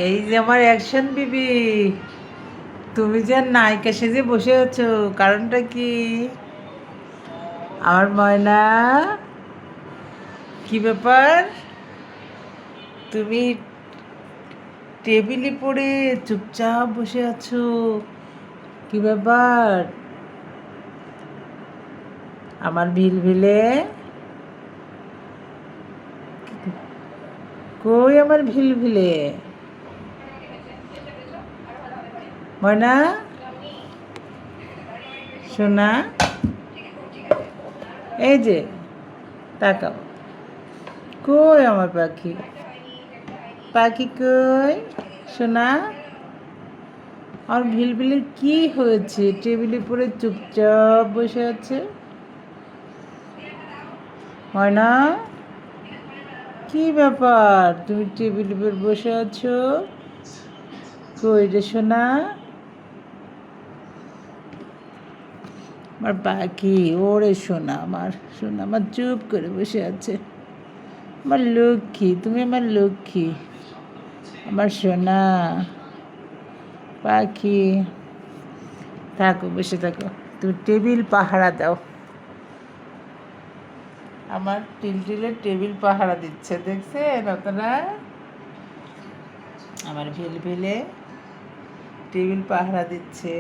এই যে আমার অ্যাকশন বিবি, তুমি যে নায়িকা সেজে বসে আছো, কারণটা কি? আমার ময়না, কি ব্যাপার? তুমি টেবিলে পড়ে চুপচাপ বসে আছো, কি ব্যাপার? আমার ভিলভিলে কই? আমার ভিলভিলে ময়না, সোনা, এই যে তাকাও, কই আমার পাখি? পাখি কই সোনা? আর ভিলভিলের কি হয়েছে? টেবিলে পড়ে চুপচাপ বসে আছে। ময়না, কি ব্যাপার? তুমি টেবিলে পড়ে বসে আছো, কই রে সোনা? আমার পাখি, ওরে সোনা, আমার সোনা আমার চুপ করে বসে আছে। আমার লক্ষ্মী, তুমি আমার লক্ষ্মী, আমার সোনা পাখি। থাকো, বসে থাকো, তুমি টেবিল পাহারা দাও। আমার টিলটিলের টেবিল পাহারা দিচ্ছে, দেখছেন আপনারা? আমার ভিলভিলে টেবিল পাহারা দিচ্ছে।